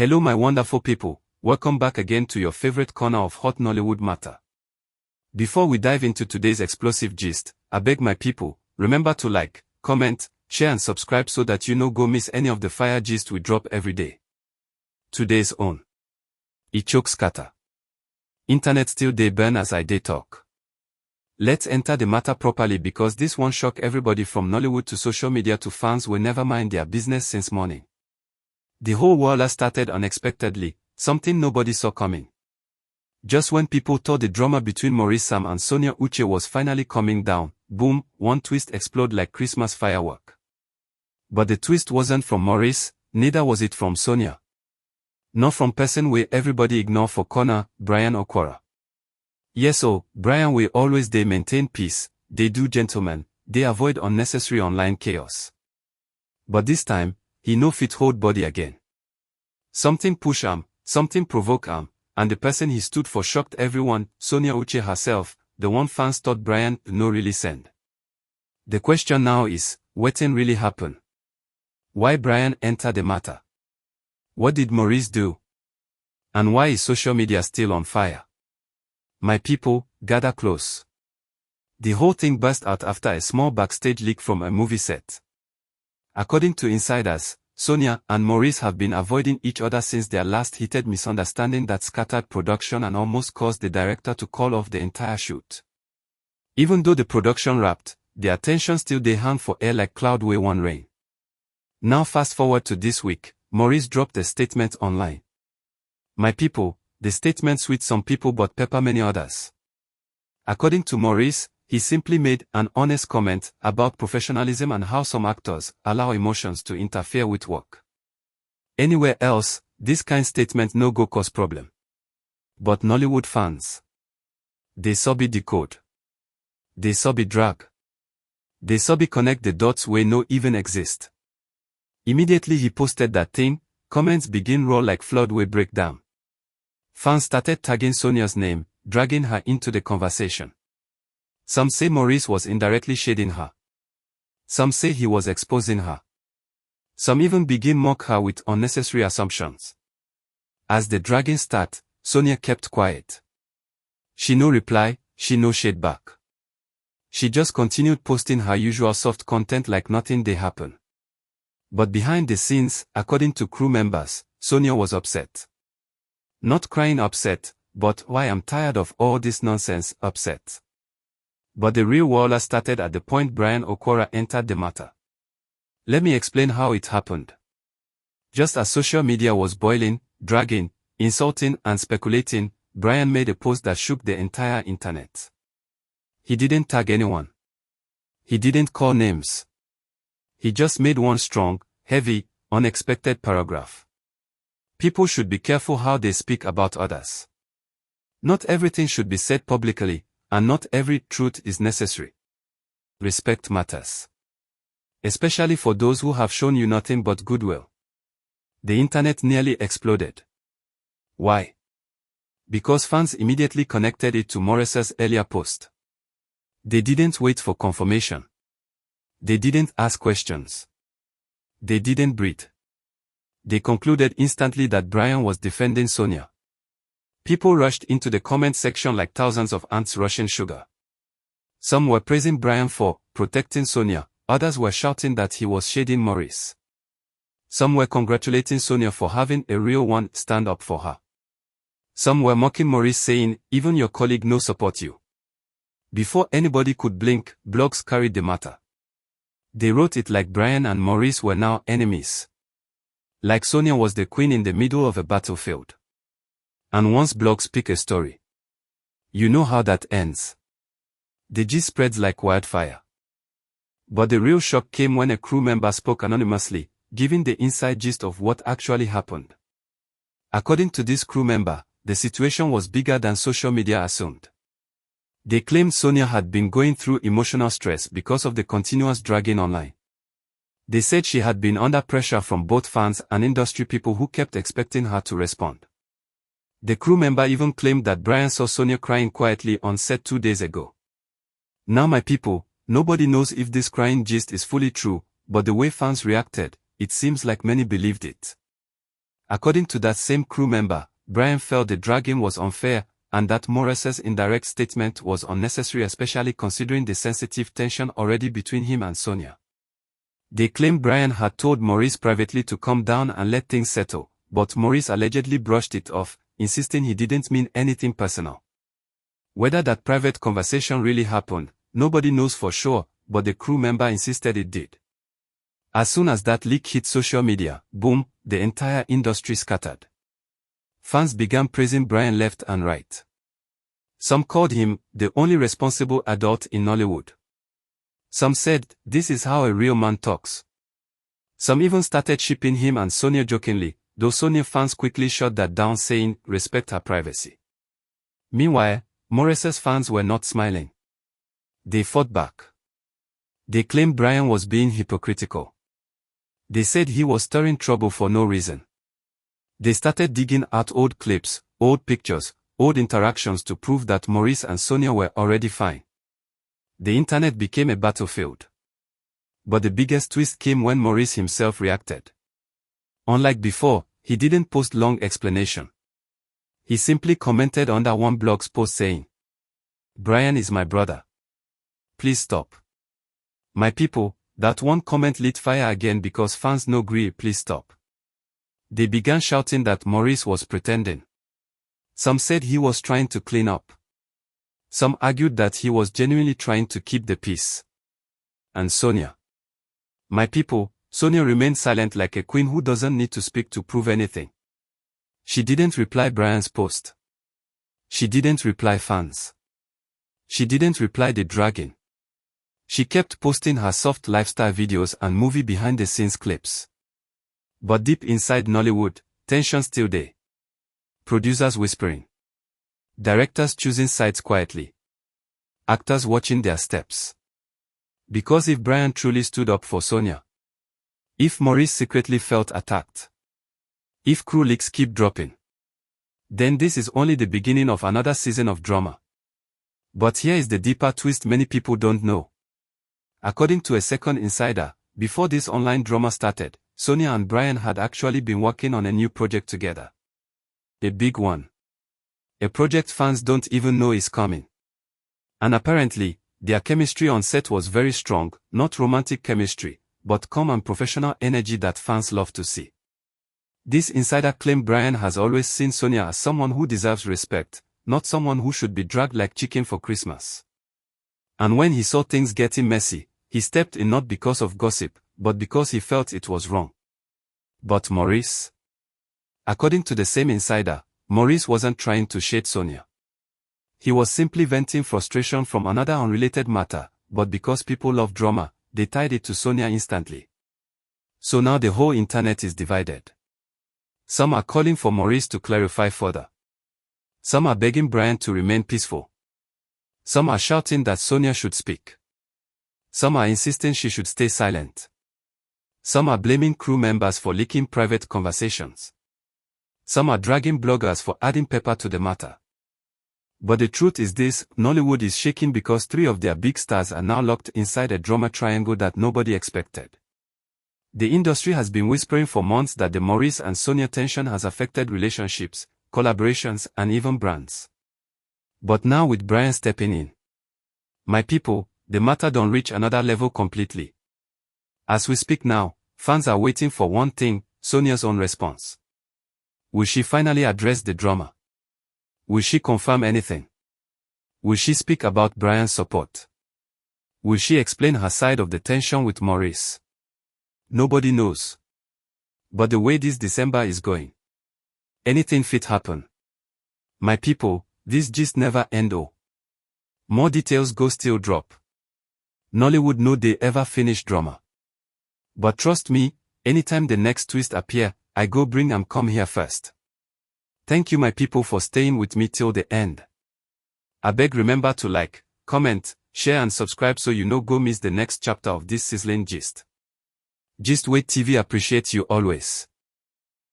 Hello my wonderful people, welcome back again to your favorite corner of hot Nollywood matter. Before we dive into today's explosive gist, I beg my people, remember to like, comment, share and subscribe so that you no go miss any of the fire gist we drop every day. Today's own. E choke scatter. Internet still dey burn as I dey talk. Let's enter the matter properly because this one shock everybody from Nollywood to social media to fans will never mind their business since morning. The whole world started unexpectedly, something nobody saw coming. Just when people thought the drama between Maurice and Sonia Uche was finally coming down, boom, one twist exploded like Christmas firework. But the twist wasn't from Maurice, neither was it from Sonia. Not from person where everybody ignore for corner, Bryan Okwara. Yes Bryan will always they maintain peace, they do gentlemen, they avoid unnecessary online chaos. But this time, he no fit hold body again. Something push him, something provoke him, and the person he stood for shocked everyone, Sonia Uche herself, the one fans thought Bryan no really send. The question now is, wetin really happen? Why Bryan enter the matter? What did Maurice do? And why is social media still on fire? My people, gather close. The whole thing burst out after a small backstage leak from a movie set. According to insiders, Sonia and Maurice have been avoiding each other since their last heated misunderstanding that scattered production and almost caused the director to call off the entire shoot. Even though the production wrapped, the attention still dey hang for air like cloud wey wan rain. Now fast forward to this week, Maurice dropped a statement online. My people, the statement sweet some people but pepper many others. According to Maurice, he simply made an honest comment about professionalism and how some actors allow emotions to interfere with work. Anywhere else, this kind statement no go cause problem. But Nollywood fans, they sabi decode. They sabi drag. They sabi connect the dots where no even exist. Immediately he posted that thing, comments begin roll like flood wey break down. Fans started tagging Sonia's name, dragging her into the conversation. Some say Maurice was indirectly shading her. Some say he was exposing her. Some even begin mock her with unnecessary assumptions. As the dragging start, Sonia kept quiet. She no reply, she no shade back. She just continued posting her usual soft content like nothing dey happen. But behind the scenes, according to crew members, Sonia was upset. Not crying upset, but why I'm tired of all this nonsense upset. But the real war started at the point Bryan Okwara entered the matter. Let me explain how it happened. Just as social media was boiling, dragging, insulting and speculating, Bryan made a post that shook the entire internet. He didn't tag anyone. He didn't call names. He just made one strong, heavy, unexpected paragraph. People should be careful how they speak about others. Not everything should be said publicly, and not every truth is necessary. Respect matters. Especially for those who have shown you nothing but goodwill. The internet nearly exploded. Why? Because fans immediately connected it to Maurice's earlier post. They didn't wait for confirmation. They didn't ask questions. They didn't breathe. They concluded instantly that Bryan was defending Sonia. People rushed into the comment section like thousands of ants rushing sugar. Some were praising Bryan for protecting Sonia, others were shouting that he was shading Maurice. Some were congratulating Sonia for having a real one stand up for her. Some were mocking Maurice saying, even your colleague no support you. Before anybody could blink, blogs carried the matter. They wrote it like Bryan and Maurice were now enemies. Like Sonia was the queen in the middle of a battlefield. And once blogs pick a story, you know how that ends. The gist spreads like wildfire. But the real shock came when a crew member spoke anonymously, giving the inside gist of what actually happened. According to this crew member, the situation was bigger than social media assumed. They claimed Sonia had been going through emotional stress because of the continuous dragging online. They said she had been under pressure from both fans and industry people who kept expecting her to respond. The crew member even claimed that Bryan saw Sonia crying quietly on set 2 days ago. Now my people, nobody knows if this crying gist is fully true, but the way fans reacted, it seems like many believed it. According to that same crew member, Bryan felt the dragging was unfair, and that Maurice's indirect statement was unnecessary, especially considering the sensitive tension already between him and Sonia. They claimed Bryan had told Maurice privately to calm down and let things settle, but Maurice allegedly brushed it off, insisting he didn't mean anything personal. Whether that private conversation really happened, nobody knows for sure, but the crew member insisted it did. As soon as that leak hit social media, boom, the entire industry scattered. Fans began praising Bryan left and right. Some called him the only responsible adult in Nollywood. Some said, this is how a real man talks. Some even started shipping him and Sonia jokingly, though Sonia fans quickly shut that down, saying, respect her privacy. Meanwhile, Maurice's fans were not smiling. They fought back. They claimed Bryan was being hypocritical. They said he was stirring trouble for no reason. They started digging out old clips, old pictures, old interactions to prove that Maurice and Sonia were already fine. The internet became a battlefield. But the biggest twist came when Maurice himself reacted. Unlike before, he didn't post long explanation. He simply commented under one blog's post saying, "Bryan is my brother. Please stop." My people, that one comment lit fire again because fans no gree, please stop. They began shouting that Maurice was pretending. Some said he was trying to clean up. Some argued that he was genuinely trying to keep the peace. And Sonia. My people, Sonia remained silent like a queen who doesn't need to speak to prove anything. She didn't reply Bryan's post. She didn't reply fans. She didn't reply the dragging. She kept posting her soft lifestyle videos and movie behind-the-scenes clips. But deep inside Nollywood, tension still there. Producers whispering. Directors choosing sides quietly. Actors watching their steps. Because if Bryan truly stood up for Sonia, if Maurice secretly felt attacked, if crew leaks keep dropping, then this is only the beginning of another season of drama. But here is the deeper twist many people don't know. According to a second insider, before this online drama started, Sonia and Bryan had actually been working on a new project together. A big one. A project fans don't even know is coming. And apparently, their chemistry on set was very strong, not romantic chemistry, but calm and professional energy that fans love to see. This insider claimed Bryan has always seen Sonia as someone who deserves respect, not someone who should be dragged like chicken for Christmas. And when he saw things getting messy, he stepped in not because of gossip, but because he felt it was wrong. But Maurice? According to the same insider, Maurice wasn't trying to shade Sonia. He was simply venting frustration from another unrelated matter, but because people love drama, they tied it to Sonia instantly. So now the whole internet is divided. Some are calling for Maurice to clarify further. Some are begging Bryan to remain peaceful. Some are shouting that Sonia should speak. Some are insisting she should stay silent. Some are blaming crew members for leaking private conversations. Some are dragging bloggers for adding pepper to the matter. But the truth is this: Nollywood is shaking because 3 of their big stars are now locked inside a drama triangle that nobody expected. The industry has been whispering for months that the Maurice and Sonia tension has affected relationships, collaborations, and even brands. But now with Bryan stepping in, my people, the matter don't reach another level completely. As we speak now, fans are waiting for one thing: Sonia's own response. Will she finally address the drama? Will she confirm anything? Will she speak about Bryan's support? Will she explain her side of the tension with Maurice? Nobody knows. But the way this December is going, anything fit happen. My people, this gist never end. Oh, more details go still drop. Nollywood no dey ever finish drama. But trust me, anytime the next twist appear, I go bring am come here first. Thank you my people for staying with me till the end. Abeg remember to like, comment, share and subscribe so you no go miss the next chapter of this sizzling gist. Gistway TV appreciates you always.